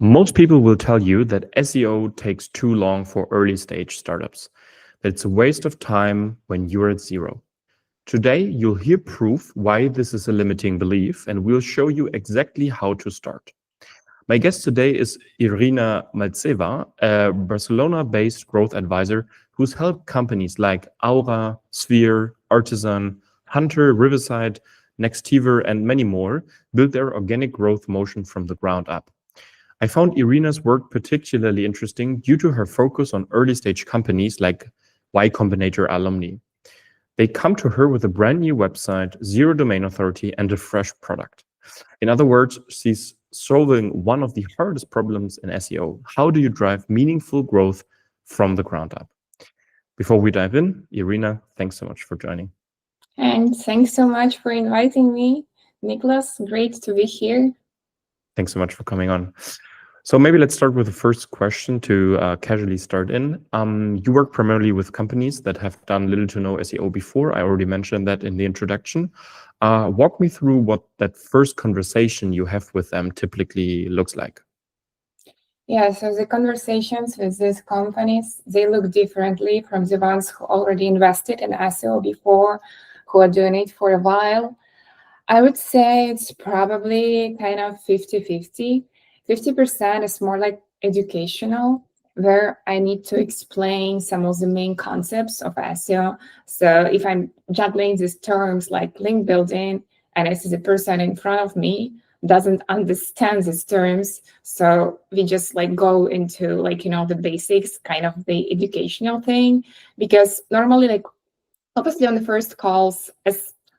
Most people will tell you that SEO takes too long for early stage startups, that it's a waste of time when you're at zero. Today, you'll hear proof why this is a limiting belief, and we'll show you exactly how to start. My guest today is Irina Maltseva, a Barcelona-based growth advisor who's helped companies like Aura, Sphere, Artisan, Hunter, Riverside, Nextiva, and many more build their organic growth motion from the ground up. I found Irina's work particularly interesting due to her focus on early-stage companies like Combinator alumni. They come to her with a brand new website, zero domain authority, and a fresh product. In other words, she's solving one of the hardest problems in SEO. How do you drive meaningful growth from the ground up? Before we dive in, Irina, thanks so much for joining. And thanks so much for inviting me, Nicholas. Great to be here. Thanks so much for coming on. So maybe let's start with the first question to casually start in. You work primarily with companies that have done little to no SEO before. I already mentioned that in the introduction. Walk me through what that first conversation you have with them typically looks like. Yeah, so the conversations with these companies, they look differently from the ones who already invested in SEO before, who are doing it for a while. I would say it's probably kind of 50-50. 50% is more like educational, where I need to explain some of the main concepts of SEO. So if I'm juggling these terms like link building, and I see the person in front of me doesn't understand these terms, so we just like go into like, the basics, kind of the educational thing, because normally, like, obviously on the first calls,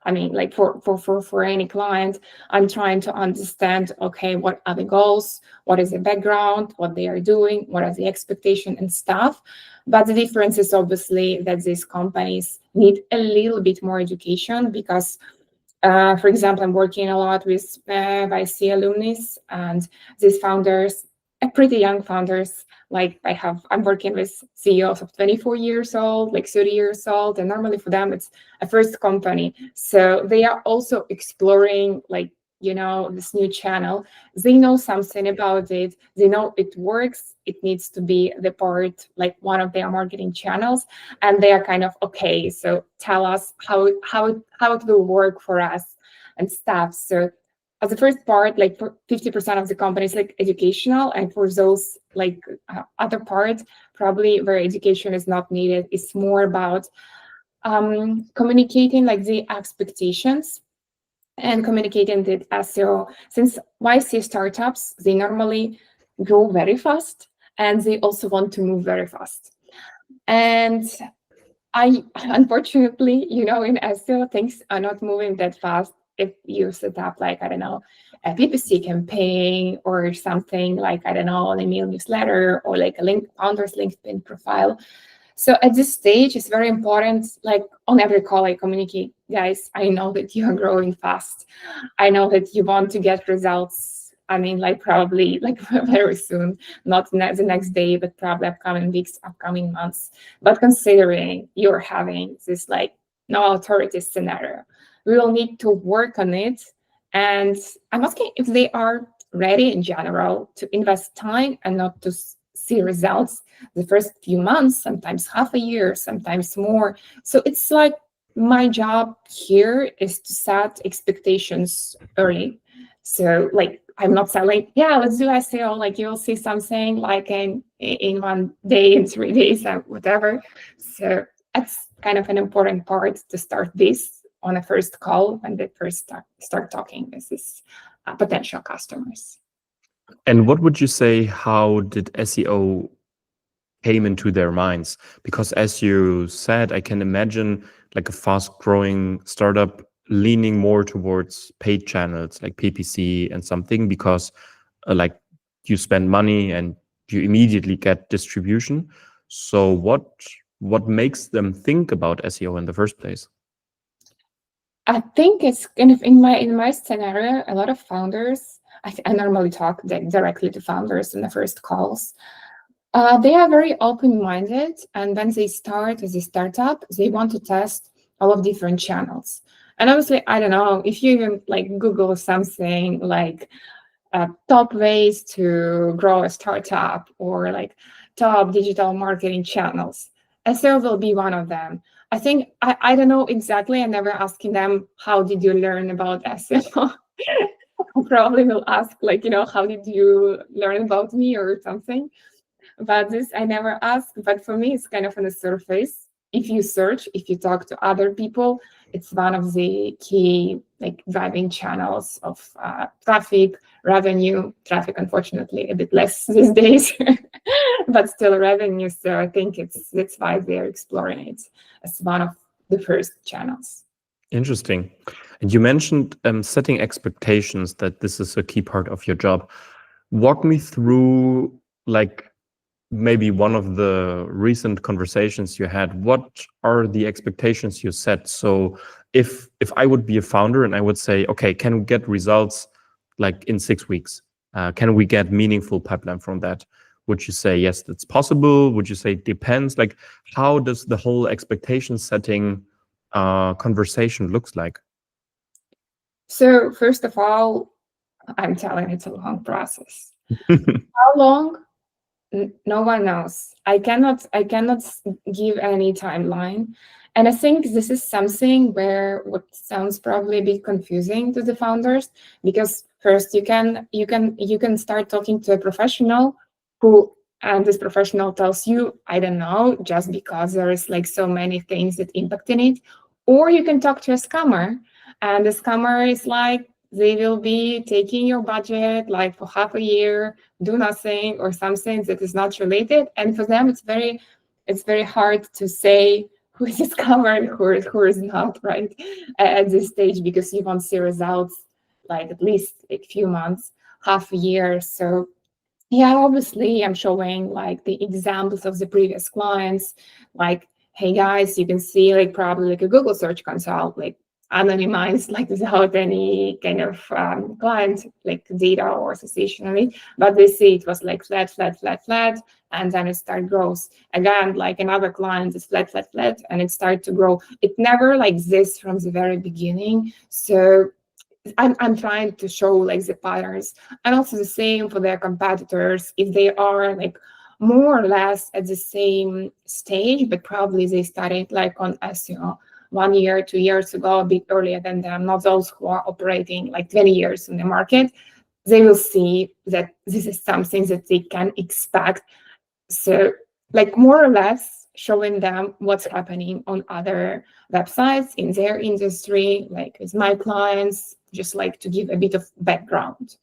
for any client, I'm trying to understand, okay, what are the goals, what is the background, what they are doing, what are the expectations and stuff. But the difference is obviously that these companies need a little bit more education because, for example, I'm working a lot with YC alumni, and these founders, pretty young founders. Like I'm working with CEOs of 24 years old, like 30 years old, and normally for them it's a first company. So they are also exploring this new channel. They know something about it. They know it works. It needs to be the part, like one of their marketing channels, and they are kind of okay. So tell us how it will work for us and stuff. So as the first part, like for 50% of the companies, like educational, and for those other parts, probably where education is not needed, it's more about communicating like the expectations and communicating the SEO. Since YC startups, they normally grow very fast and they also want to move very fast. And unfortunately, in SEO, things are not moving that fast. If you set up a PPC campaign or something an email newsletter or like a founder's LinkedIn profile. So at this stage, it's very important, like on every call I communicate, guys, I know that you are growing fast. I know that you want to get results. Probably very soon, not the next day, but probably upcoming weeks, upcoming months. But considering you're having this no authority scenario, we will need to work on it. And I'm asking if they are ready in general to invest time and not to see results the first few months, sometimes half a year, sometimes more. So it's like my job here is to set expectations early. So I'm not saying, yeah, let's do SEO, you'll see something in 1 day, in 3 days, or whatever. So that's kind of an important part to start this on a first call when they first start talking with these potential customers. And what would you say, how did SEO came into their minds? Because as you said, I can imagine like a fast-growing startup leaning more towards paid channels like PPC and something, because you spend money and you immediately get distribution. So what makes them think about SEO in the first place? I think it's kind of in my scenario, a lot of founders, I normally talk directly to founders in the first calls. They are very open-minded, and when they start as a startup, they want to test all of different channels. And obviously, I don't know, if you even Google something like top ways to grow a startup, or like top digital marketing channels. SEO will be one of them. I think, I don't know exactly. I never asking them, how did you learn about SEO? I probably will ask, like, how did you learn about me or something? But this I never ask. But for me, it's kind of on the surface. If you search, if you talk to other people, it's one of the key like driving channels of traffic, revenue. Traffic, unfortunately, a bit less these days, but still revenue. So I think that's why they're exploring it as one of the first channels. Interesting. And you mentioned setting expectations, that this is a key part of your job. Walk me through, like, maybe one of the recent conversations you had. What are the expectations you set? So if I would be a founder and I would say, okay, can we get results like in 6 weeks? Can we get meaningful pipeline from that? Would you say, yes, that's possible? Would you say it depends? Like, how does the whole expectation setting conversation looks like? So first of all, I'm telling it's a long process. How long? No one knows. I cannot give any timeline. And I think this is something where what sounds probably a bit confusing to the founders, because first you can start talking to a professional and this professional tells you, I don't know, just because there is like so many things that impact in it. Or you can talk to a scammer, and the scammer is like, they will be taking your budget like for half a year, do nothing, or something that is not related. And for them, it's very hard to say who is discovered, who is not, right, at this stage, because you won't see results like at least a few months, half a year. So yeah, obviously I'm showing like the examples of the previous clients, like, hey guys, you can see like probably like a Google Search Console, like anonymized, like without any kind of client like data or association, but they see it was like flat, and then it started growth. Again, like another client is flat, and it started to grow. It never like this from the very beginning. So I'm trying to show like the patterns, and also the same for their competitors. If they are like more or less at the same stage, but probably they started like on SEO 1 year, 2 years ago, a bit earlier than them, not those who are operating like 20 years in the market, they will see that this is something that they can expect. So like more or less showing them what's happening on other websites in their industry, like with my clients, just like to give a bit of background.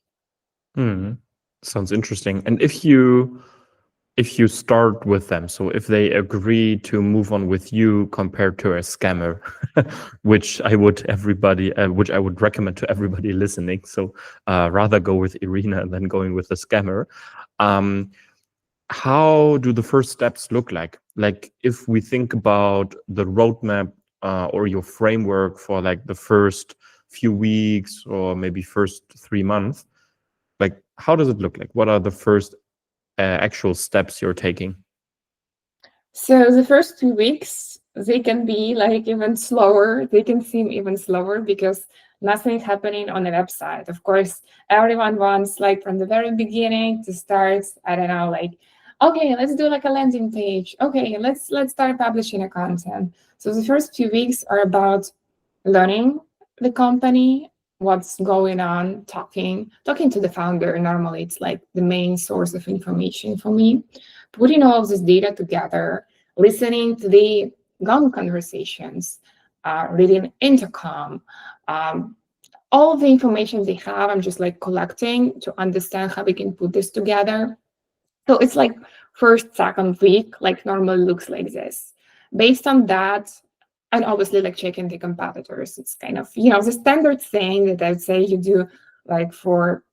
Sounds interesting. And if you start with them, so if they agree to move on with you compared to a scammer, which I would recommend to everybody listening. So rather go with Irina than going with a scammer. How do the first steps look like? Like, if we think about the roadmap or your framework for like the first few weeks or maybe first 3 months, like, how does it look like? What are the first actual steps you're taking? So the first 2 weeks, they can be like even slower. They can seem even slower because nothing's happening on the website. Of course, everyone wants like from the very beginning to start, I don't know, like, okay, let's do like a landing page. Okay, let's start publishing a content. So the first few weeks are about learning the company, what's going on, talking to the founder. Normally it's like the main source of information for me, putting all of this data together, listening to the gong conversations, reading intercom, all of the information they have, I'm just like collecting to understand how we can put this together. So it's like first, second week, like normally looks like this. Based on that, and obviously like checking the competitors, it's kind of, the standard thing that I would say you do like for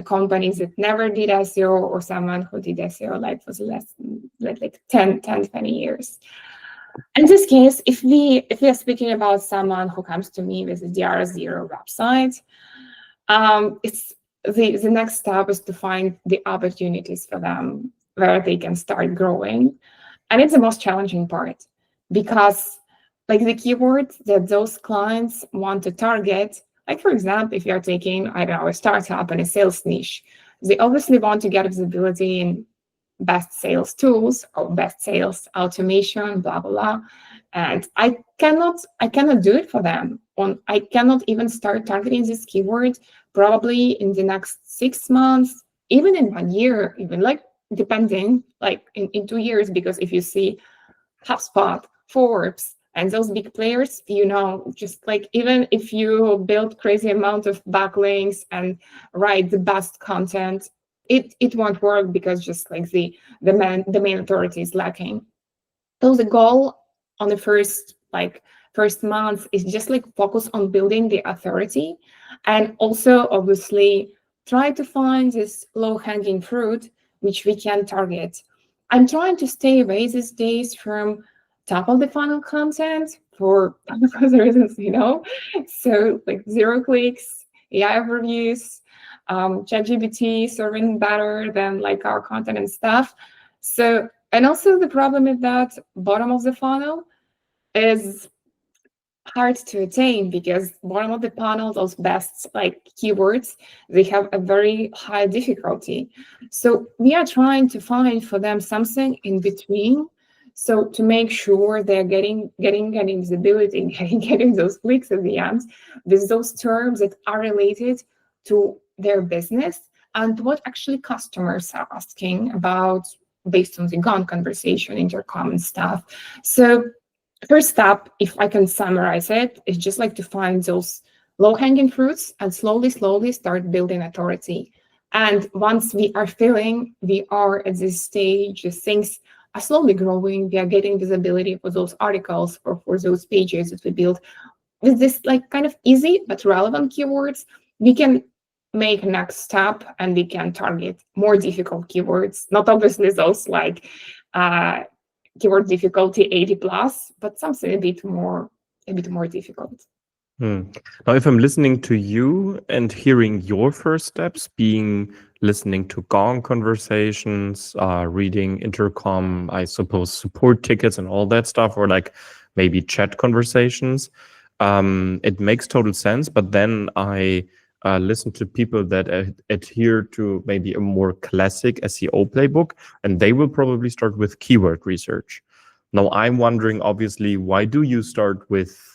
companies that never did SEO or someone who did SEO like for the last like 10, 20 years. In this case, if we are speaking about someone who comes to me with a DR0 website, it's the next step is to find the opportunities for them where they can start growing. And it's the most challenging part, because like the keywords that those clients want to target Like, for example, if you're taking, I don't know, a startup and a sales niche, they obviously want to get visibility in best sales tools or best sales automation, blah, blah, blah. And I cannot do it for them. I cannot even start targeting this keyword probably in the next 6 months, even in 1 year, even like depending, like in 2 years, because if you see HubSpot, Forbes, and those big players, just like even if you build crazy amount of backlinks and write the best content, it won't work because just like the main authority is lacking. So the goal on the first month is just like focus on building the authority, and also obviously try to find this low-hanging fruit which we can target. I'm trying to stay away these days from top of the funnel content for reasons, so like 0 clicks, AI reviews, ChatGPT serving better than like our content and stuff. So, and also the problem is that bottom of the funnel is hard to attain, because bottom of the funnel, those best like keywords, they have a very high difficulty. So we are trying to find for them something in between. So to make sure they're getting visibility, getting those clicks at the end with those terms that are related to their business and what actually customers are asking about based on the gone conversation, intercom and stuff. So first step, if I can summarize it, is just like to find those low-hanging fruits and slowly start building authority. And once we are feeling we are at this stage, things are slowly growing, we are getting visibility for those articles or for those pages that we build with this like kind of easy but relevant keywords, we can make next step and we can target more difficult keywords, not obviously those like keyword difficulty 80 plus, but something a bit more difficult. Now, if I'm listening to you and hearing your first steps, being listening to Gong conversations, reading intercom, I suppose support tickets and all that stuff, or like maybe chat conversations, it makes total sense. But then I listen to people that adhere to maybe a more classic SEO playbook, and they will probably start with keyword research. Now, I'm wondering, obviously, why do you start with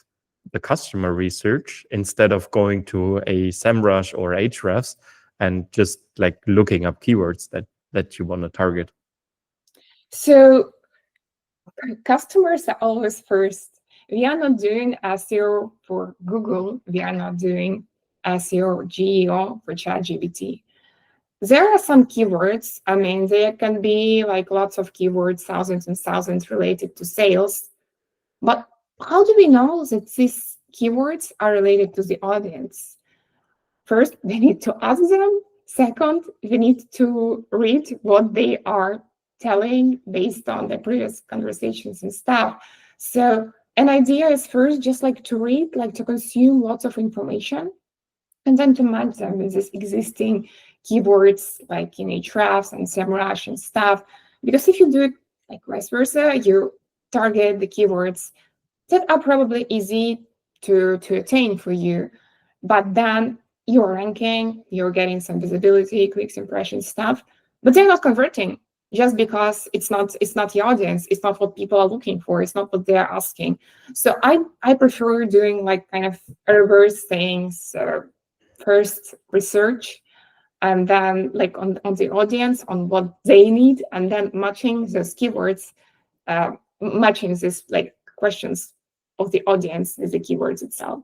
the customer research instead of going to a SEMrush or Ahrefs and just like looking up keywords that you want to target? So customers are always first. We are not doing SEO for Google. We are not doing SEO or GEO for ChatGPT. There are some keywords. I mean, there can be like lots of keywords, thousands and thousands related to sales. But how do we know that these keywords are related to the audience? First, we need to ask them. Second, we need to read what they are telling based on the previous conversations and stuff. So an idea is first just like to read, like to consume lots of information, and then to match them with this existing keywords like in Ahrefs and SEMrush and stuff. Because if you do it like vice versa, you target the keywords that are probably easy to attain for you, but then you're ranking, you're getting some visibility, clicks, impressions, stuff, but they're not converting just because it's not the audience, it's not what people are looking for, it's not what they're asking. So I prefer doing like kind of reverse things. First research, and then like on the audience, on what they need, and then matching those keywords, matching these like questions of the audience with the keywords itself.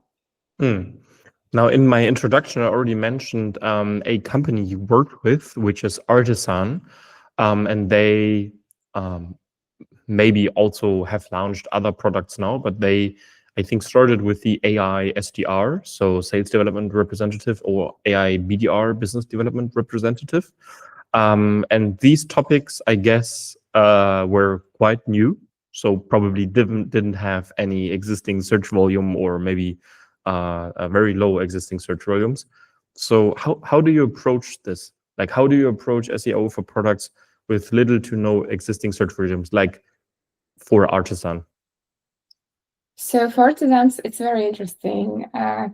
Now, in my introduction, I already mentioned a company you worked with, which is Artisan, and they maybe also have launched other products now, but they, I think, started with the AI SDR, so Sales Development Representative, or AI BDR, Business Development Representative. And these topics, I guess, were quite new, so probably didn't have any existing search volume, or maybe a very low existing search volumes. So how do you approach this? Like, how do you approach SEO for products with little to no existing search volumes, like for Artisan? So for Artisans, it's very interesting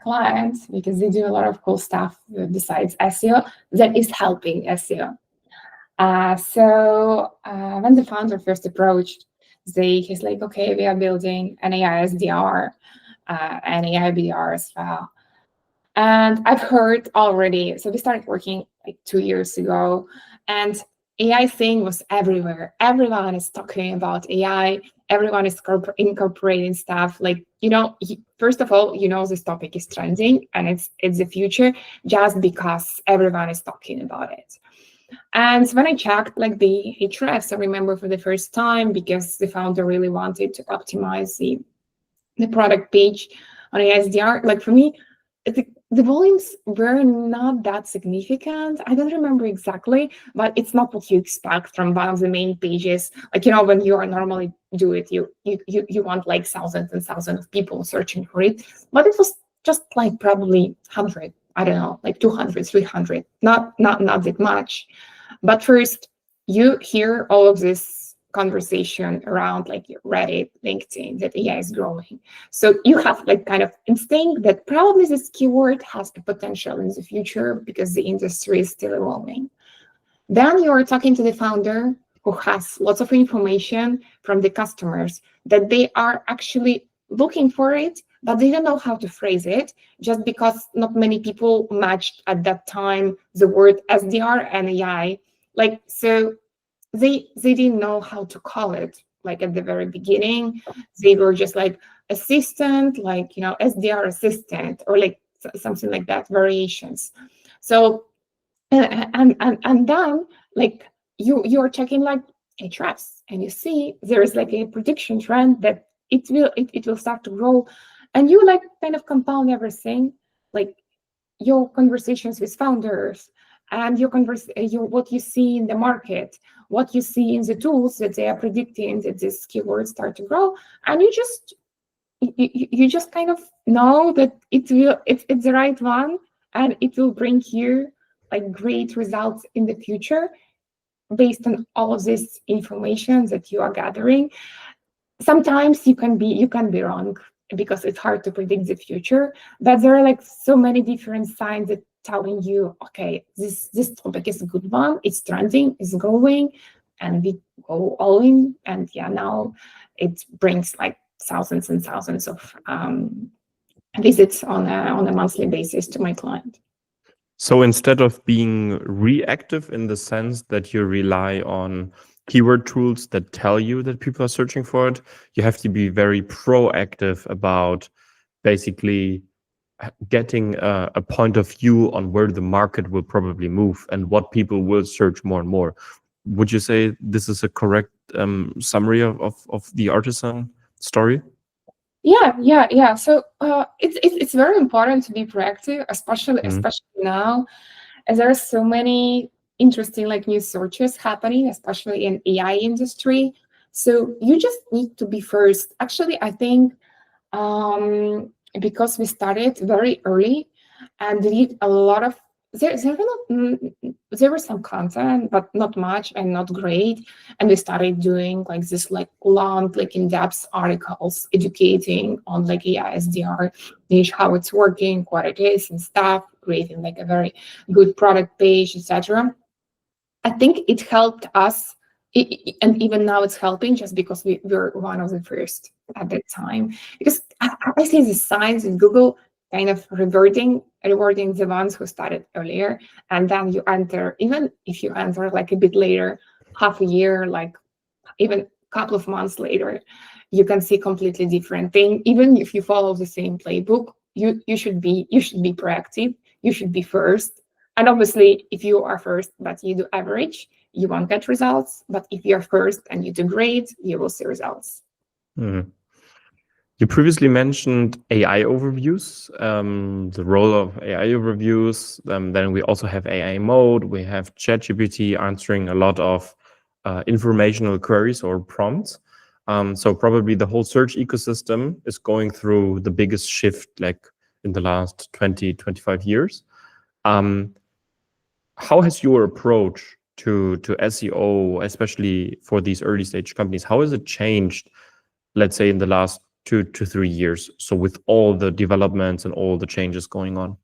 client because they do a lot of cool stuff besides SEO that is helping SEO. So when the founder first approached, he's like, okay, we are building an AI SDR, an AI BDR as well. And I've heard already, so we started working like 2 years ago, and AI thing was everywhere. Everyone is talking about AI. Everyone is incorporating stuff. Like, first of all, this topic is trending and it's the future just because everyone is talking about it. And when I checked like the Hrefs, I remember for the first time, because the founder really wanted to optimize the product page on ASDR. Like for me, the volumes were not that significant. I don't remember exactly, but it's not what you expect from one of the main pages. Like, when you are normally do it, you want like thousands and thousands of people searching for it. But it was just like probably 100, I don't know, like 200, 300, not that much. But first, you hear all of this conversation around like Reddit, LinkedIn, that AI is growing. So you have like kind of instinct that probably this keyword has the potential in the future because the industry is still evolving. Then you're talking to the founder who has lots of information from the customers that they are actually looking for it, but they don't know how to phrase it just because not many people matched at that time the word SDR and AI. Like, so they didn't know how to call it. Like at the very beginning, they were just like assistant, like, SDR assistant, or like something like that, variations. So, and then like you're checking like Hrefs, and you see there is like a prediction trend that it will start to grow, and you like kind of compound everything, like your conversations with founders and what you see in the market, what you see in the tools that they are predicting that these keywords start to grow, and you just kind of know that it's the right one, and it will bring you like great results in the future based on all of this information that you are gathering. Sometimes you can be wrong because it's hard to predict the future, but there are like so many different signs that telling you, okay, this topic is a good one, it's trending, it's growing, and we go all in. And now it brings like thousands and thousands of visits on a monthly basis to my client. So instead of being reactive in the sense that you rely on keyword tools that tell you that people are searching for it, you have to be very proactive about basically getting a point of view on where the market will probably move and what people will search more and more. Would you say this is a correct summary of the Artisan story? Yeah. So it's very important to be proactive, especially now, as there are so many interesting like new searches happening, especially in AI industry. So you just need to be first. Actually, I think because we started very early and did a lot of there was some content, but not much and not great. And we started doing like this like long, like in-depth articles educating on like AI SDR niche, how it's working, what it is and stuff, creating like a very good product page, etc. I think it helped us, and even now it's helping just because we were one of the first at that time. Because I see the signs in Google kind of rewarding the ones who started earlier, and then you enter, even if you enter like a bit later, half a year, like even a couple of months later, you can see completely different thing. Even if you follow the same playbook, you should be proactive. You should be first. And obviously, if you are first but you do average, you won't get results. But if you're first and you do great, you will see results. Mm. You previously mentioned AI overviews, the role of AI overviews. Then we also have AI mode. We have ChatGPT answering a lot of informational queries or prompts. So probably the whole search ecosystem is going through the biggest shift like in the last 20, 25 years. How has your approach to SEO, especially for these early stage companies, how has it changed, let's say in the last 2 to 3 years? So with all the developments and all the changes going on.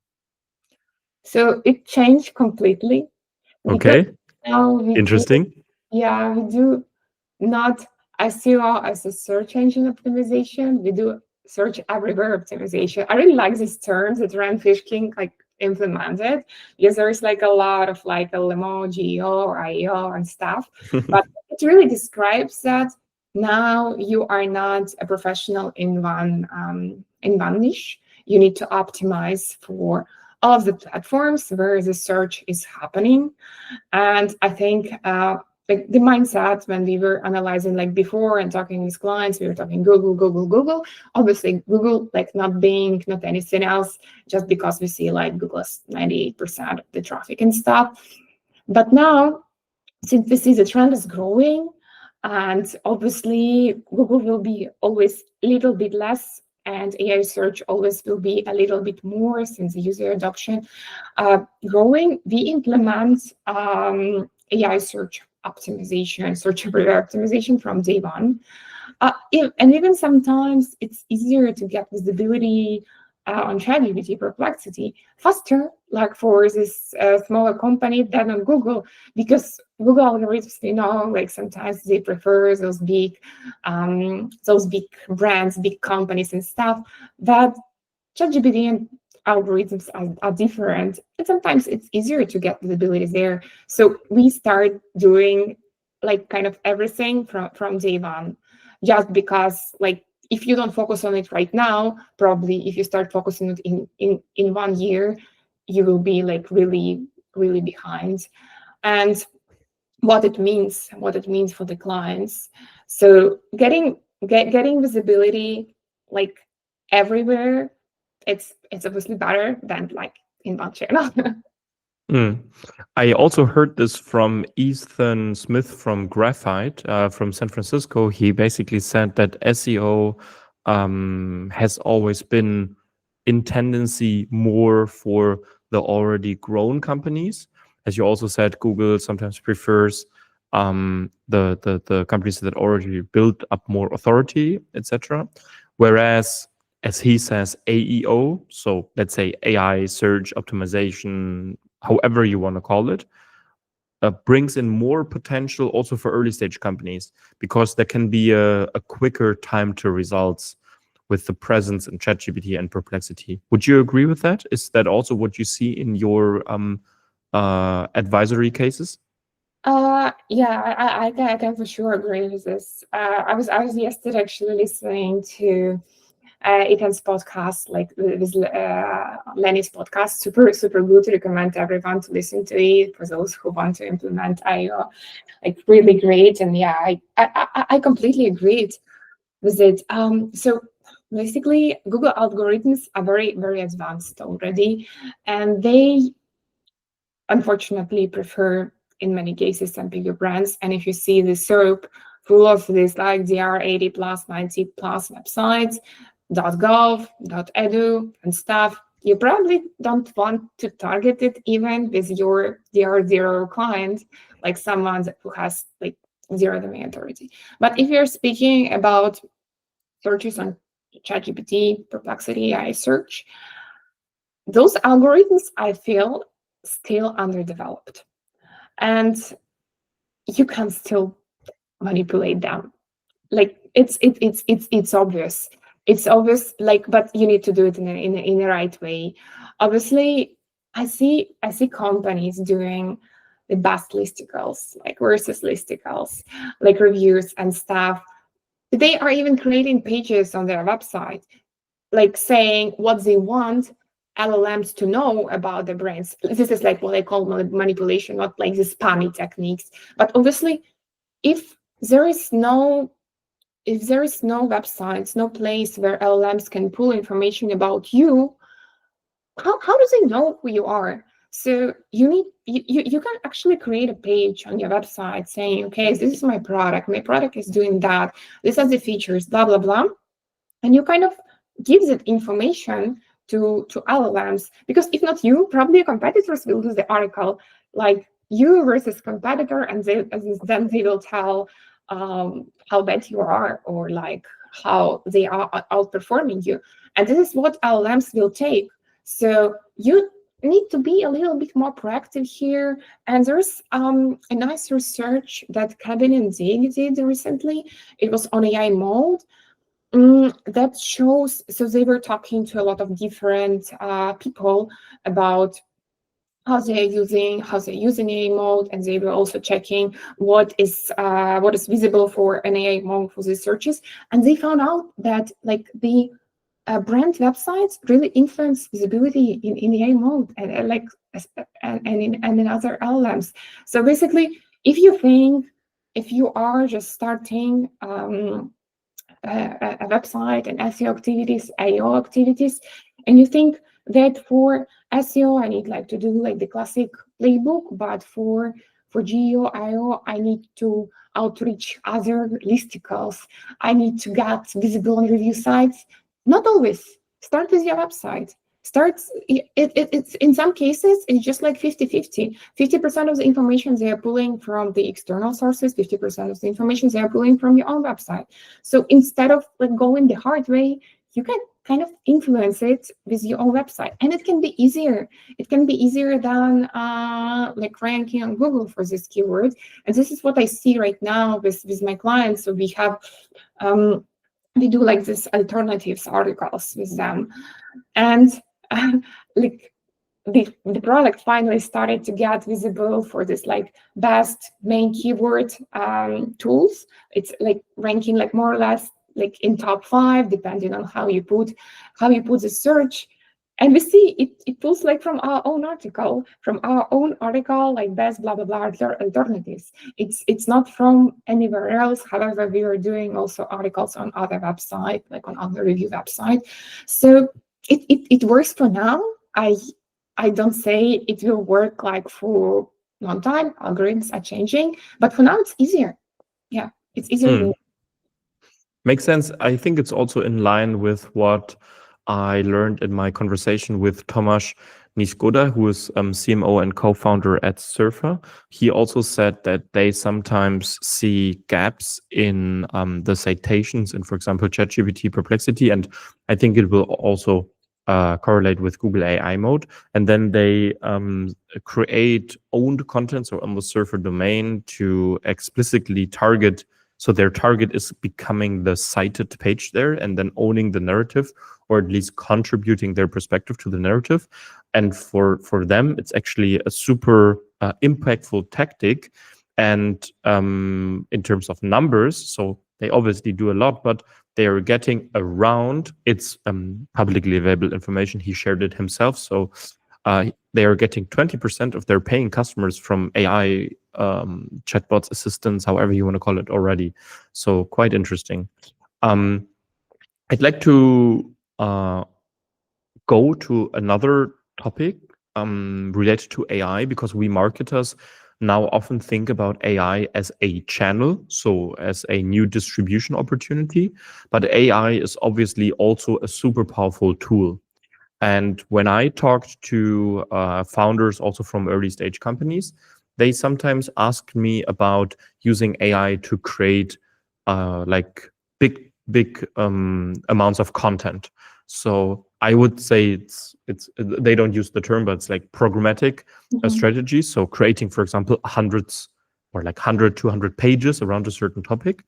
So it changed completely. Okay, Now we interesting. we do not SEO as a search engine optimization. We do search everywhere optimization. I really like these terms that Rand Fishkin implemented, because there's a lot of LMO, GEO, or IEO and stuff. But it really describes that now you are not a professional in one niche. You need to optimize for all of the platforms where the search is happening. And I think the mindset when we were analyzing before and talking with clients, we were talking Google. Obviously, Google not Bing, not anything else, just because we see Google's 98% of the traffic and stuff. But now, since we see the trend is growing, and obviously Google will be always a little bit less, and AI search always will be a little bit more since the user adoption growing, we implement AI search optimization, search everywhere optimization from day one. And even sometimes it's easier to get visibility on ChatGPT, Perplexity faster, for this smaller company than on Google, because Google algorithms, sometimes they prefer those big brands, big companies and stuff. That ChatGPT and algorithms are different, and sometimes it's easier to get visibility there. So we start doing kind of everything from day one, just because if you don't focus on it right now, probably if you start focusing it in 1 year, you will be really behind. And what it means for the clients. So getting visibility everywhere, it's obviously better than in one channel. I also heard this from Ethan Smith from Graphite from San Francisco. He basically said that SEO has always been in tendency more for the already grown companies. As you also said, Google sometimes prefers the companies that already built up more authority, etc. Whereas, as he says, AEO, so let's say AI search optimization, however you want to call it, brings in more potential also for early stage companies, because there can be a quicker time to results with the presence in ChatGPT and Perplexity. Would you agree with that? Is that also what you see in your advisory cases? I can for sure agree with this. I was yesterday actually listening to Ethan's podcast, with Lenny's podcast. Super good. Recommend everyone to listen to it for those who want to implement IO. Really great. And yeah, I completely agreed with it. So basically, Google algorithms are very, very advanced already, and they unfortunately prefer in many cases some bigger brands. And if you see the SERP full of this DR 80 plus 90 plus websites, .gov, .edu and stuff, you probably don't want to target it even with your DR0 client, someone who has zero domain authority. But if you're speaking about searches on ChatGPT, Perplexity, AI search, those algorithms, I feel, still underdeveloped, and you can still manipulate them. It's obvious. It's obvious, but you need to do it in a right way. Obviously, I see companies doing the best listicles, versus listicles, reviews and stuff. They are even creating pages on their website, saying what they want LLMs to know about the brands. This is what I call manipulation, not the spammy techniques. But obviously, if there is no websites, no place where LLMs can pull information about you, how do they know who you are? So you can actually create a page on your website saying, okay, this is my product is doing that, these are the features, blah blah blah, and you kind of give that information to LLMs, because if not you, probably your competitors will do the article, you versus competitor, and then they will tell how bad you are, or how they are outperforming you. And this is what LLMs will take. So you need to be a little bit more proactive here. And there's a nice research that Cabin and Zig did recently. It was on AI mode. That shows, so they were talking to a lot of different people about how they're using AI mode, and they were also checking what is visible for an AI mode for these searches. And they found out that like the brand websites really influence visibility in AI mode and in other LLMs. So basically, if you are just starting a website and SEO activities, AO activities, and you think that for SEO I need like to do like the classic playbook, but for GEO, IO, I need to outreach other listicles. I need to get visible on review sites. Not always. Start with your website. It's in some cases, it's just like 50-50. 50% of the information they are pulling from the external sources, 50% of the information they are pulling from your own website. So instead of like going the hard way, you can kind of influence it with your own website. And it can be easier. It can be easier than like ranking on Google for this keyword. And this is what I see right now with my clients. So we have we do like this alternatives articles with them. And like the product finally started to get visible for this like best main keyword tools. It's like ranking like more or less like in top 5, depending on how you put the search. And we see it pulls like from our own article, like best blah blah blah alternatives. It's not from anywhere else. However, we are doing also articles on other websites, like on other review website. So it works for now. I don't say it will work like for a long time. Algorithms are changing, but for now it's easier. Yeah, it's easier. Makes sense. I think it's also in line with what I learned in my conversation with Tomasz Niskoda, who is CMO and co-founder at Surfer. He also said that they sometimes see gaps in the citations in, for example, ChatGPT Perplexity. And I think it will also correlate with Google AI mode. And then they create owned contents or on the Surfer domain to explicitly target. So their target is becoming the cited page there and then owning the narrative, or at least contributing their perspective to the narrative. And for them, it's actually a super impactful tactic. And in terms of numbers, so they obviously do a lot, but they are getting around, it's publicly available information. He shared it himself. So they are getting 20% of their paying customers from AI chatbots, assistants, however you want to call it already. So quite interesting. I'd like to go to another topic related to AI, because we marketers now often think about AI as a channel, so as a new distribution opportunity. But AI is obviously also a super powerful tool. And when I talked to founders also from early stage companies, they sometimes ask me about using AI to create like big amounts of content. So I would say it's they don't use the term, but it's like programmatic strategy. So creating, for example, hundreds or like 100, 200 pages around a certain topic.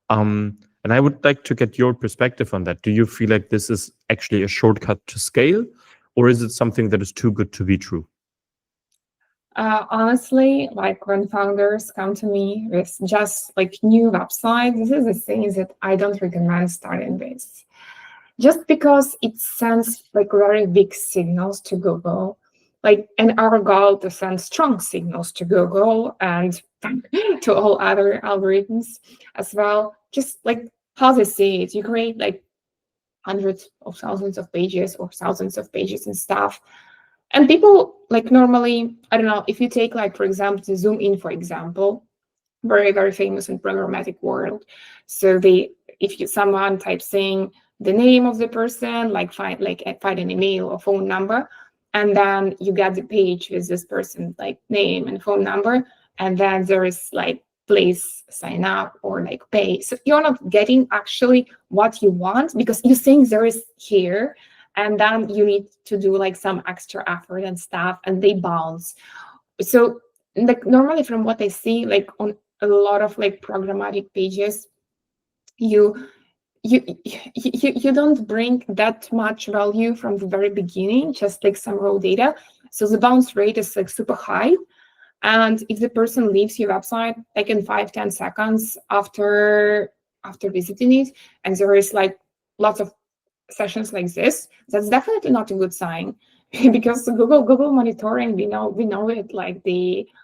And I would like to get your perspective on that. Do you feel like this is actually a shortcut to scale, or is it something that is too good to be true? Honestly, like when founders come to me with just like new website, this is the thing that I don't recommend starting with. Just because it sends like very big signals to Google, like, and our goal to send strong signals to Google and to all other algorithms as well. Just like how they see it, you create like hundreds of thousands of pages or thousands of pages and stuff. And people like normally, I don't know, if you take like, for example, the Zoom in, for example, very, very famous in programmatic world. So if someone types in the name of the person, like find an email or phone number, and then you get the page with this person like name and phone number, and then there is like please sign up or like pay. So you're not getting actually what you want because you think there is here, and then you need to do like some extra effort and stuff, and they bounce. So like normally from what I see, like on a lot of like programmatic pages, you don't bring that much value from the very beginning, just like some raw data. So the bounce rate is like super high. And if the person leaves your website like in 5-10 seconds after visiting it, and there is like lots of sessions like this, that's definitely not a good sign. Because Google monitoring, we know it, like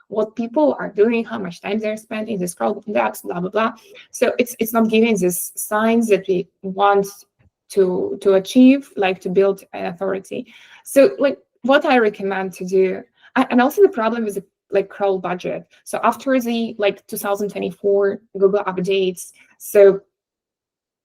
what people are doing, how much time they're spending, the scroll index, blah blah blah. So it's not giving these signs that we want to achieve, like to build an authority. So like what I recommend to do, and also the problem is like crawl budget. So after the like 2024 Google updates, so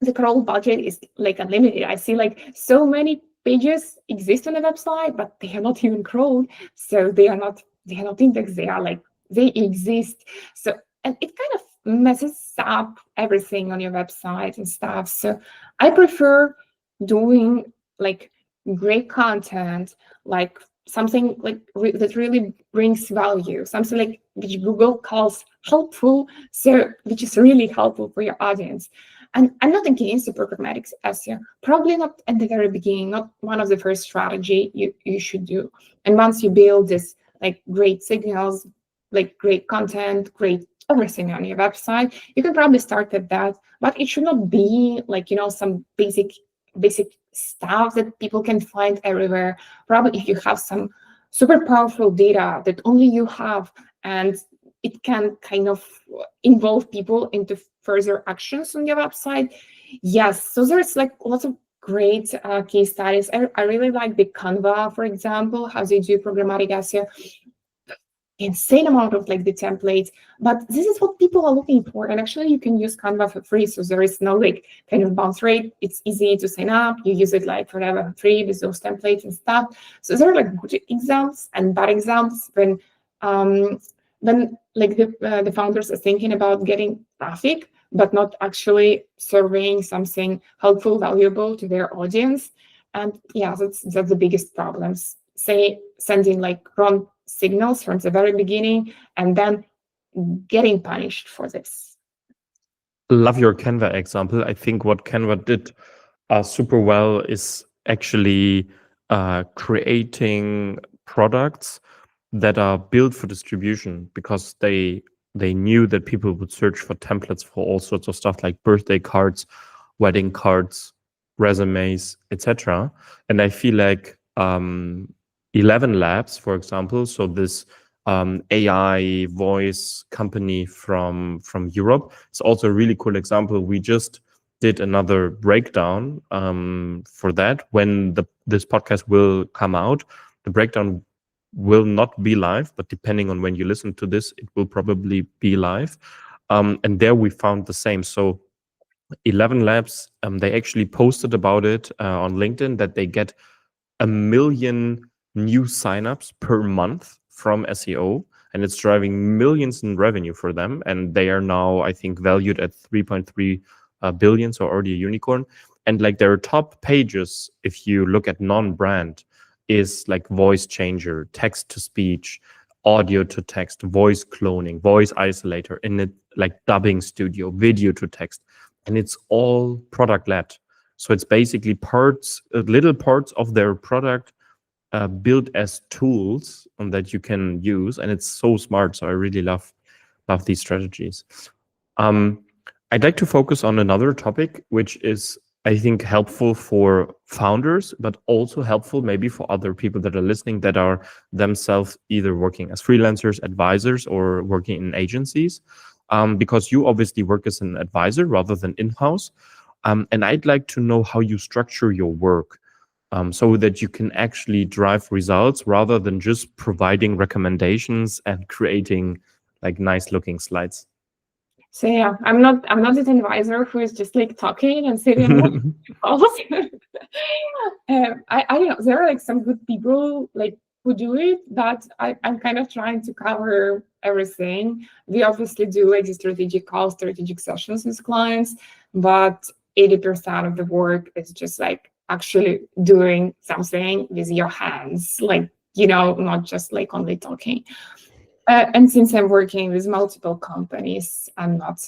the crawl budget is like unlimited. I see like so many pages exist on the website, but they are not even crawled. So they are not indexed. They are like, they exist. So, and it kind of messes up everything on your website and stuff. So I prefer doing like great content, like something like that really brings value, something like which Google calls helpful, so which is really helpful for your audience. And I'm not against the programmatic SEO, probably not at the very beginning, not one of the first strategy you should do. And once you build this like great signals, like great content, great everything on your website, you can probably start at that, but it should not be like, some basic stuff that people can find everywhere. Probably if you have some super powerful data that only you have, and it can kind of involve people into further actions on your website. Yes, so there's like lots of great case studies. I really like the Canva, for example, how they do programmatic SEO. Insane amount of like the templates, but this is what people are looking for. And actually you can use Canva for free, so there is no like kind of bounce rate. It's easy to sign up. You use it like forever for free with those templates and stuff. So there are like good examples and bad examples when like the founders are thinking about getting traffic, but not actually surveying something helpful, valuable to their audience. And yeah, that's the biggest problems. Say sending like wrong signals from the very beginning and then getting punished for this. Love your Canva example. I think what Canva did super well is actually creating products that are built for distribution, because they knew that people would search for templates for all sorts of stuff like birthday cards, wedding cards, resumes, etc. And I feel like 11 Labs, for example, so this AI voice company from Europe, it's also a really cool example. We just did another breakdown for that. When this podcast will come out, the breakdown will not be live, but depending on when you listen to this, it will probably be live. And there we found the same. So 11 Labs, they actually posted about it on LinkedIn that they get 1 million new signups per month from SEO, and it's driving millions in revenue for them. And they are now, I think, valued at 3.3 billion, so already a unicorn. And like their top pages, if you look at non-brand, is like voice changer, text to speech, audio to text, voice cloning, voice isolator, in it like dubbing studio, video to text, and it's all product led. So it's basically parts, little parts of their product built as tools that you can use, and it's so smart. So I really love these strategies. I'd like to focus on another topic, which is, I think, helpful for founders, but also helpful maybe for other people that are listening that are themselves either working as freelancers, advisors, or working in agencies, because you obviously work as an advisor rather than in-house. And I'd like to know how you structure your work so that you can actually drive results rather than just providing recommendations and creating like nice looking slides. So yeah, I'm not an advisor who is just like talking and sitting on calls. I don't know. There are like some good people like who do it, but I'm kind of trying to cover everything. We obviously do like the strategic calls, strategic sessions with clients, but 80% of the work is just like actually doing something with your hands, like, not just like only talking. And since I'm working with multiple companies, I'm not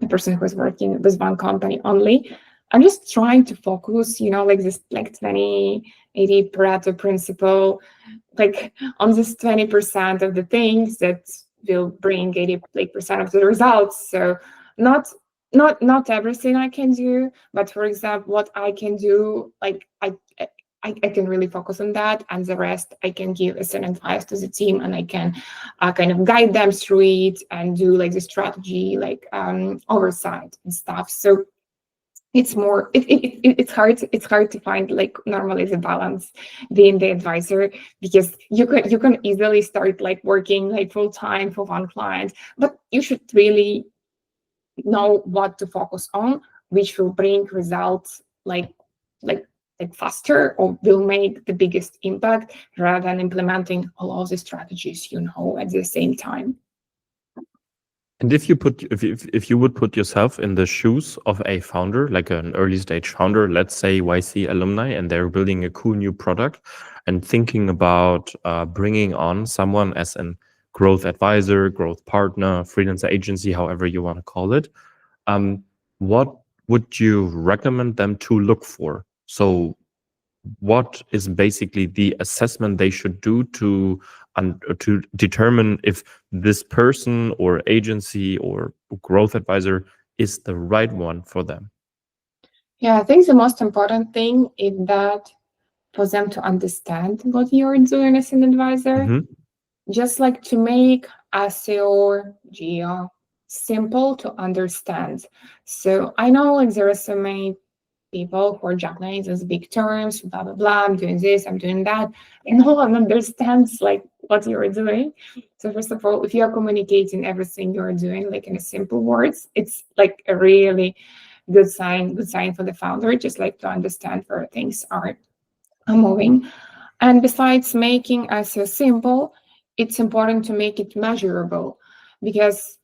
a person who's working with one company only. I'm just trying to focus, like this, like 20-80 Pareto principle, like on this 20% of the things that will bring 80% of the results. So not everything I can do, but for example, what I can do, like I can really focus on that, and the rest I can give as an advice to the team, and I can kind of guide them through it and do like the strategy, like oversight and stuff. So it's more it's hard to find like normally the balance being the advisor, because you can easily start like working like full time for one client, but you should really know what to focus on, which will bring results like faster, or will make the biggest impact, rather than implementing all of the strategies at the same time. And if you would put yourself in the shoes of a founder, like an early stage founder, let's say YC alumni, and they're building a cool new product and thinking about bringing on someone as an growth advisor, growth partner, freelancer agency, however you want to call it, what would you recommend them to look for? So what is basically the assessment they should do to determine if this person or agency or growth advisor is the right one for them? Yeah, I think the most important thing is that for them to understand what you're doing as an advisor, just like to make SEO, geo simple to understand. So I know like there are so many people who are juggling these big terms, blah, blah, blah, I'm doing this, I'm doing that, and no one understands like what you're doing. So first of all, if you are communicating everything you're doing like in a simple words, it's like a really good sign for the founder, just like to understand where things are moving. And besides making SEO simple, it's important to make it measurable, because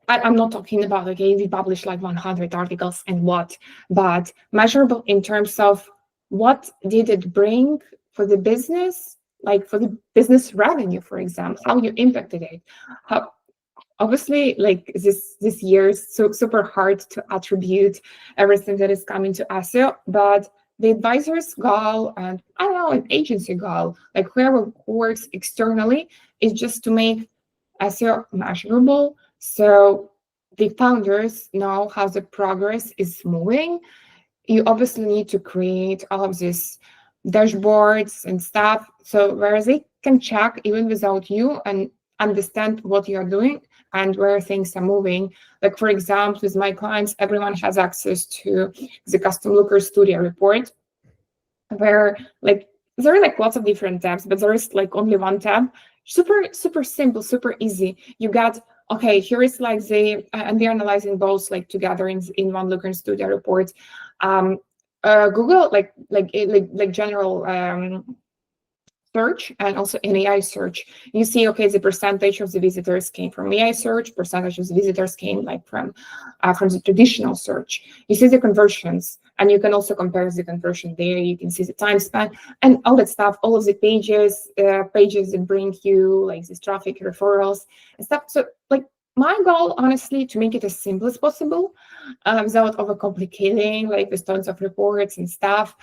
I'm not talking about, okay, we publish like 100 articles and what, but measurable in terms of what did it bring for the business, like for the business revenue, for example, how you impacted it. Obviously, like this year is so super hard to attribute everything that is coming to SEO, but the advisor's goal, and I don't know, an agency goal, like whoever works externally, is just to make SEO measurable, so the founders know how the progress is moving. You obviously need to create all of these dashboards and stuff, so where they can check even without you and understand what you're doing and where things are moving. Like for example, with my clients, everyone has access to the Custom Looker Studio report, where like there are like lots of different tabs, but there is like only one tab. Super simple, super easy. You got, okay, here is like and we're analyzing both like together in one Looker Studio report. Google like general search, and also in AI search, you see, okay, the percentage of the visitors came from AI search, percentage of the visitors came like from the traditional search. You see the conversions, and you can also compare the conversion there. You can see the time span and all that stuff, all of the pages that bring you like this traffic, referrals and stuff. So like my goal, honestly, to make it as simple as possible, without overcomplicating, like with tons of reports and stuff.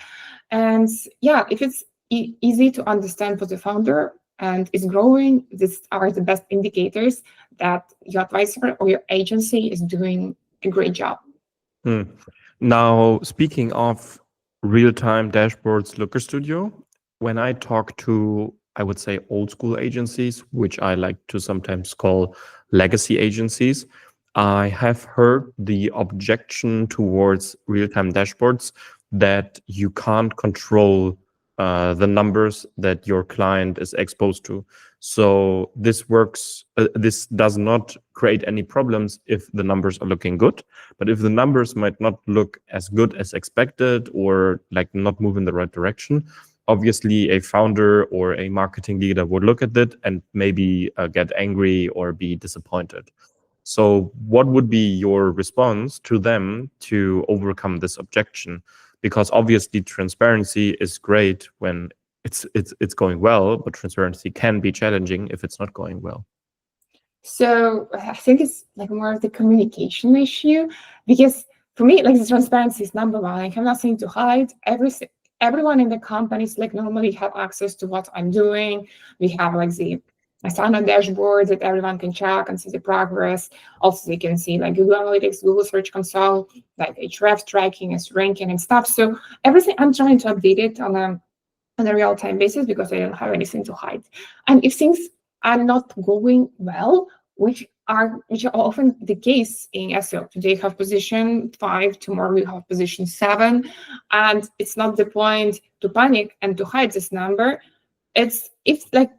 And yeah, if it's easy to understand for the founder and is growing, these are the best indicators that your advisor or your agency is doing a great job. Now, speaking of real-time dashboards, Looker Studio, when I talk to, I would say, old school agencies, which I like to sometimes call legacy agencies, I have heard the objection towards real-time dashboards that you can't control the numbers that your client is exposed to. So this works, this does not create any problems if the numbers are looking good, but if the numbers might not look as good as expected or like not move in the right direction, obviously a founder or a marketing leader would look at it and maybe get angry or be disappointed. So what would be your response to them to overcome this objection? Because obviously transparency is great when it's going well, but transparency can be challenging if it's not going well. So I think it's like more of the communication issue, because for me, like, the transparency is number one. I have nothing to hide. Everyone in the companies like normally have access to what I'm doing. We have like the Asana dashboard that everyone can check and see the progress. Also, they can see like Google Analytics, Google Search Console, like Ahrefs tracking, ranking and stuff. So everything, I'm trying to update it on a real-time basis because I don't have anything to hide. And if things are not going well, which are often the case in SEO. Today have position 5, tomorrow we have position 7, and it's not the point to panic and to hide this number. It's like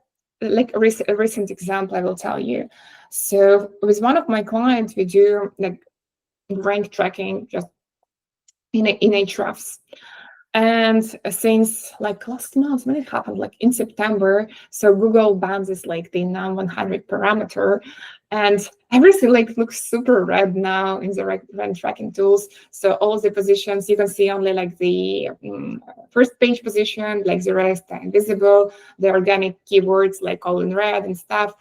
a recent example I will tell you. So with one of my clients, we do like rank tracking just in Ahrefs. And since like last month, when it happened, like in September, so Google bans this like the NAM100 parameter, and everything like looks super red now in the rank tracking tools. So all the positions, you can see only like the first page position, like the rest are invisible, the organic keywords like all in red and stuff.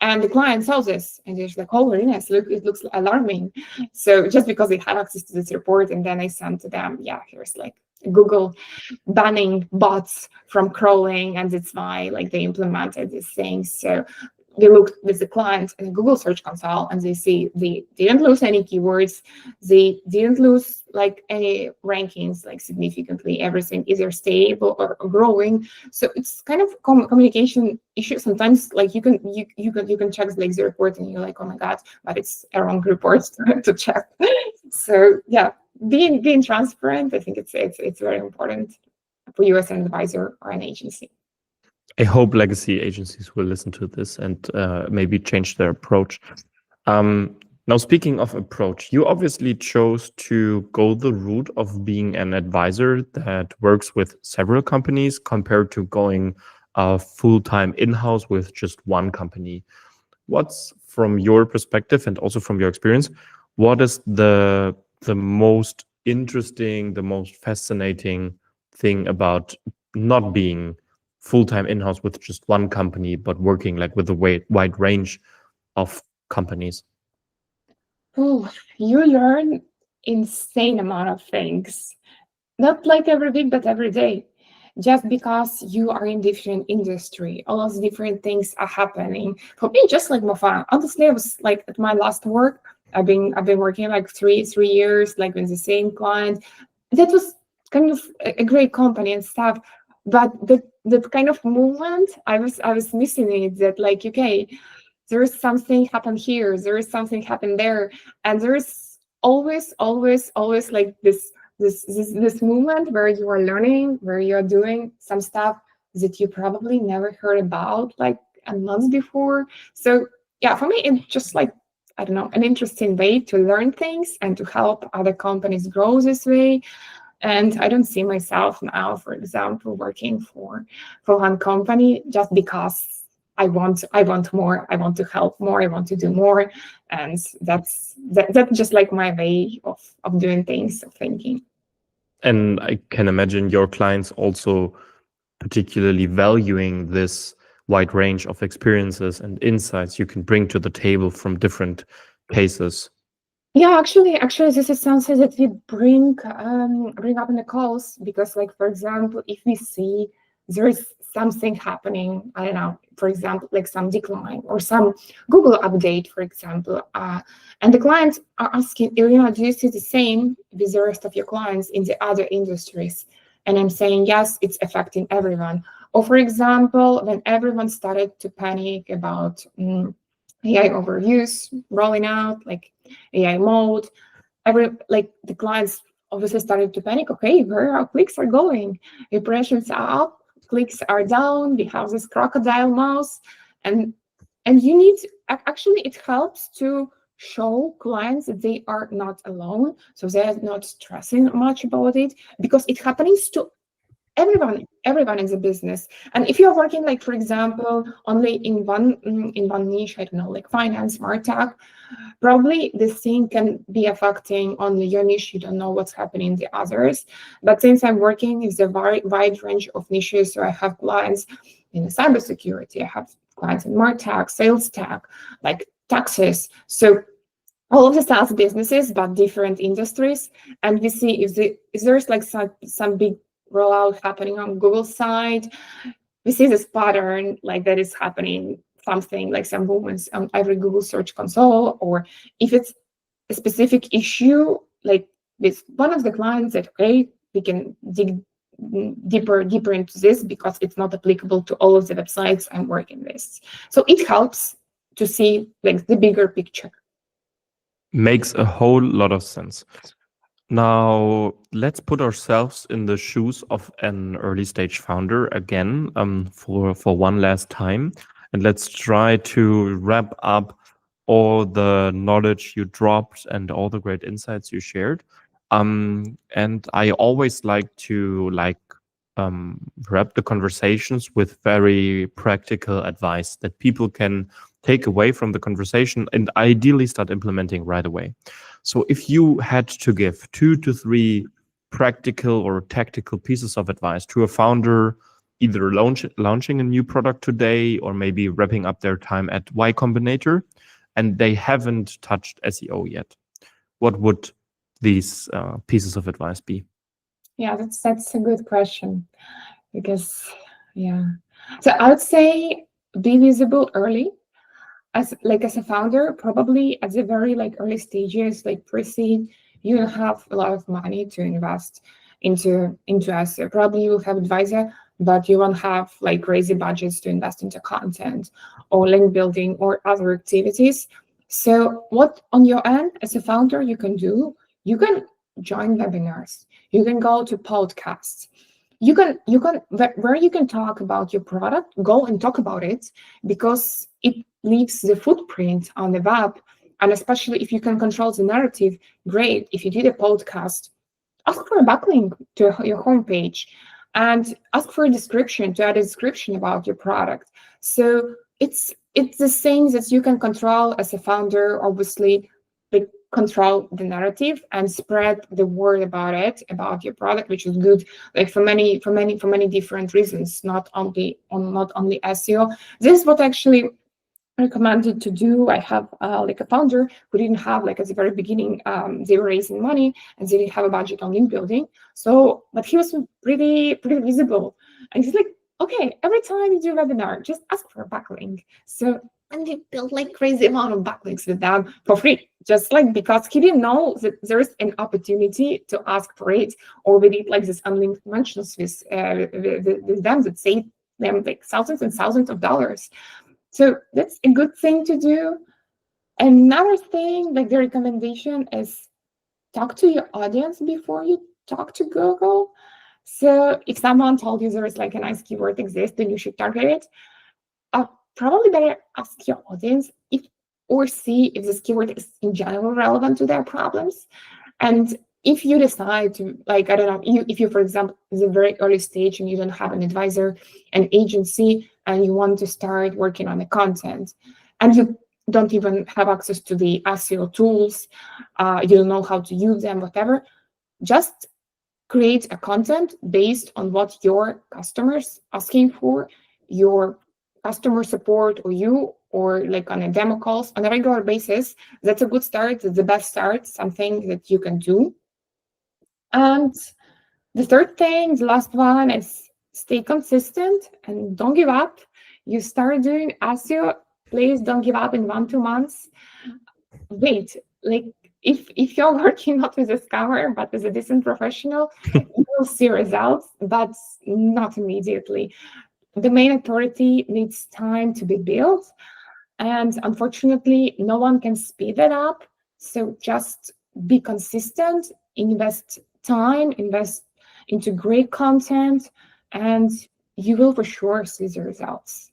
And the client saw this and they're like, oh, very nice, look, it looks alarming. So just because they have access to this report, and then I sent to them, yeah, here's like Google banning bots from crawling, and that's why like they implemented these things. So they looked with the client in Google Search Console, and they see they didn't lose any keywords, they didn't lose like any rankings like significantly. Everything either stable or growing. So it's kind of communication issue. Sometimes like you can check like the report and you're like, oh my god, but it's a wrong report to check. So yeah, being transparent, I think it's very important for you as an advisor or an agency. I hope legacy agencies will listen to this and maybe change their approach. Now, speaking of approach, you obviously chose to go the route of being an advisor that works with several companies compared to going full-time in-house with just one company. What's, from your perspective and also from your experience, what is the most interesting, the most fascinating thing about not being full-time in-house with just one company, but working like with a wide range of companies? Oh, you learn insane amount of things. Not like every week, but every day. Just because you are in different industry, all those different things are happening. For me, just like more fun. Honestly, I was like at my last work, I've been working like three years, like with the same client. That was kind of a great company and stuff. But that kind of movement, I was missing it. That like, okay, there is something happen here, there is something happen there, and there is always like this movement where you are learning, where you are doing some stuff that you probably never heard about like a month before. So yeah, for me, it's just like, I don't know, an interesting way to learn things and to help other companies grow this way. And I don't see myself now, for example, working for one company just because I want more, I want to help more, I want to do more. And that's just like my way of doing things, of thinking. And I can imagine your clients also particularly valuing this wide range of experiences and insights you can bring to the table from different cases. Yeah, actually, this is something that we bring up in the calls, because, like, for example, if we see there is something happening, I don't know, for example, like some decline or some Google update, for example, and the clients are asking, Irina, do you see the same with the rest of your clients in the other industries? And I'm saying, yes, it's affecting everyone. Or, for example, when everyone started to panic about AI overuse rolling out, like AI mode, the clients obviously started to panic. Okay, where our clicks are going? Impressions are up, clicks are down. We have this crocodile mouse, and you need to, actually it helps to show clients that they are not alone, so they're not stressing much about it, because it happens to everyone is a business. And if you're working, like, for example, only in one niche, I don't know, like finance, martech, probably this thing can be affecting only your niche. You don't know what's happening in the others. But since I'm working with a wide range of niches, so I have clients in cybersecurity, I have clients in martech, sales tech, like taxes. So all of the SaaS businesses, but different industries. And we see if there's like some big rollout happening on Google side, we see this pattern, like that is happening, something like some movements on every Google Search Console, or if it's a specific issue, like with one of the clients that, okay, we can dig deeper into this because it's not applicable to all of the websites I'm working with. So it helps to see like the bigger picture. Makes a whole lot of sense. Now, let's put ourselves in the shoes of an early stage founder again, for one last time. And let's try to wrap up all the knowledge you dropped and all the great insights you shared. And I always like to wrap the conversations with very practical advice that people can take away from the conversation and ideally start implementing right away. So if you had to give 2 to 3 practical or tactical pieces of advice to a founder, either launching a new product today or maybe wrapping up their time at Y Combinator, and they haven't touched SEO yet, what would these pieces of advice be? Yeah, that's a good question, because so I would say be visible early. As a founder, probably at the very early stages, like pre-seed, you don't have a lot of money to invest into SEO. Probably you will have advisor, but you won't have like crazy budgets to invest into content or link building or other activities. So what on your end as a founder you can do, you can join webinars, you can go to podcasts, you can where you can talk about your product, go and talk about it, because it leaves the footprint on the web. And especially if you can control the narrative, great. If you did a podcast, ask for a backlink to your homepage and ask for a description, to add a description about your product. So it's the things that you can control as a founder, obviously, but control the narrative and spread the word about it, about your product, which is good, like for many different reasons, not only SEO. This is what actually recommended to do. I have a founder who didn't have, at the very beginning, they were raising money and they didn't have a budget on link building. So, but he was pretty visible, and he's like, okay, every time you do a webinar, just ask for a backlink. So, and he built crazy amount of backlinks with them for free, just because he didn't know that there is an opportunity to ask for it, or we did this unlinked mentions with them that save them thousands and thousands of dollars. So that's a good thing to do. Another thing, the recommendation is talk to your audience before you talk to Google. So if someone told you there is a nice keyword exists, then you should target it. Probably better ask your audience or see if this keyword is in general relevant to their problems. And if you decide to, I don't know, if you, for example, is a very early stage and you don't have an advisor, an agency, and you want to start working on the content, and you don't even have access to the SEO tools, you don't know how to use them, whatever, just create a content based on what your customers asking for, your customer support, or you, or on a demo calls on a regular basis. That's a good start. That's the best start, something that you can do. And the third thing, the last one, is stay consistent and don't give up. You start doing SEO, please don't give up in 1-2 months. Wait, if you're working not with a scammer, but as a decent professional, you will see results, but not immediately. The main authority needs time to be built. And unfortunately, no one can speed that up. So just be consistent, invest time, invest into great content, and you will for sure see the results.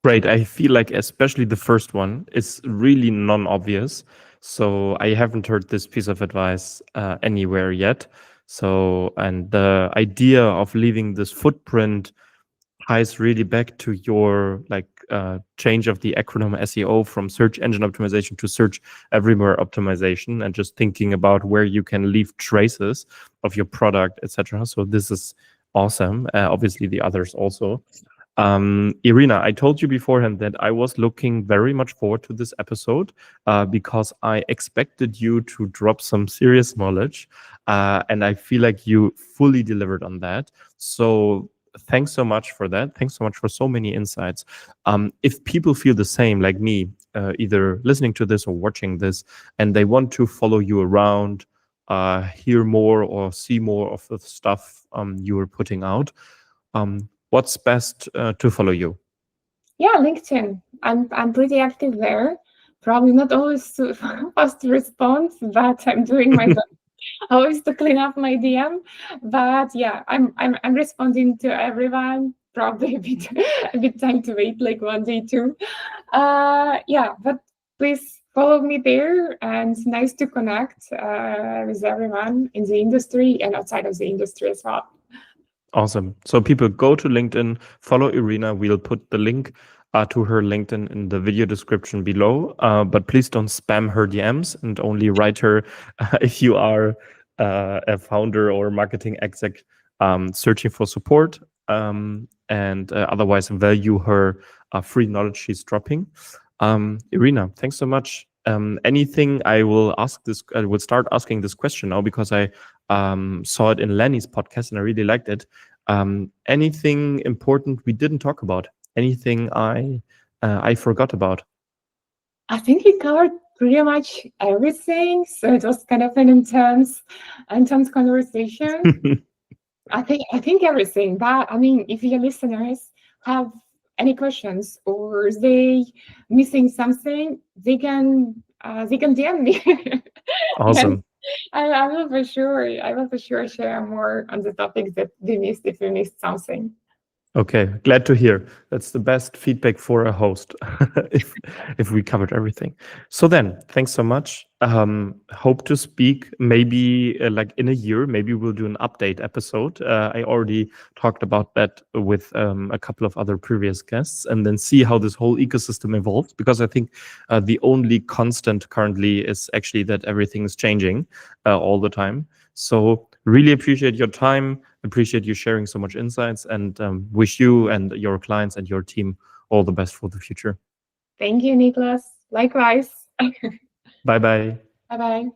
Great. I feel like especially the first one is really non-obvious. So I haven't heard this piece of advice anywhere yet. So, and the idea of leaving this footprint ties really back to your change of the acronym SEO from search engine optimization to search everywhere optimization, and just thinking about where you can leave traces of your product, etc. So this is awesome. Obviously, the others also. Irina, I told you beforehand that I was looking very much forward to this episode because I expected you to drop some serious knowledge, and I feel like you fully delivered on that. So thanks so much for that. Thanks so much for so many insights. If people feel the same like me, either listening to this or watching this, and they want to follow you around, hear more or see more of the stuff you are putting out, what's best to follow you? Yeah, LinkedIn. I'm pretty active there. Probably not always fast to respond, but I'm doing my best always to clean up my DM. But yeah, I'm responding to everyone. Probably a bit time to wait, like 1 day, 2. Yeah, but please follow me there, and nice to connect with everyone in the industry and outside of the industry as well. Awesome. So people go to LinkedIn, follow Irina. We'll put the link to her LinkedIn in the video description below. But please don't spam her DMs, and only write her if you are a founder or marketing exec searching for support. And otherwise value her free knowledge she's dropping. Irina, thanks so much. Anything I will ask this, I will start asking this question now because I saw it in Lenny's podcast and I really liked it. Anything important we didn't talk about? Anything I forgot about? I think we covered pretty much everything. So it was kind of an intense conversation. I think everything. But I mean, if your listeners have any questions or they missing something, they can DM me. Awesome. I will for sure share more on the topics that we missed if we missed something. Okay, glad to hear. That's the best feedback for a host if we covered everything. So then, thanks so much. Hope to speak maybe like in a year. Maybe we'll do an update episode. I already talked about that with a couple of other previous guests, and then see how this whole ecosystem evolves. Because I think the only constant currently is actually that everything is changing all the time. So really appreciate your time. Appreciate you sharing so much insights, and wish you and your clients and your team all the best for the future. Thank you, Nicholas. Likewise. Bye-bye. Bye-bye.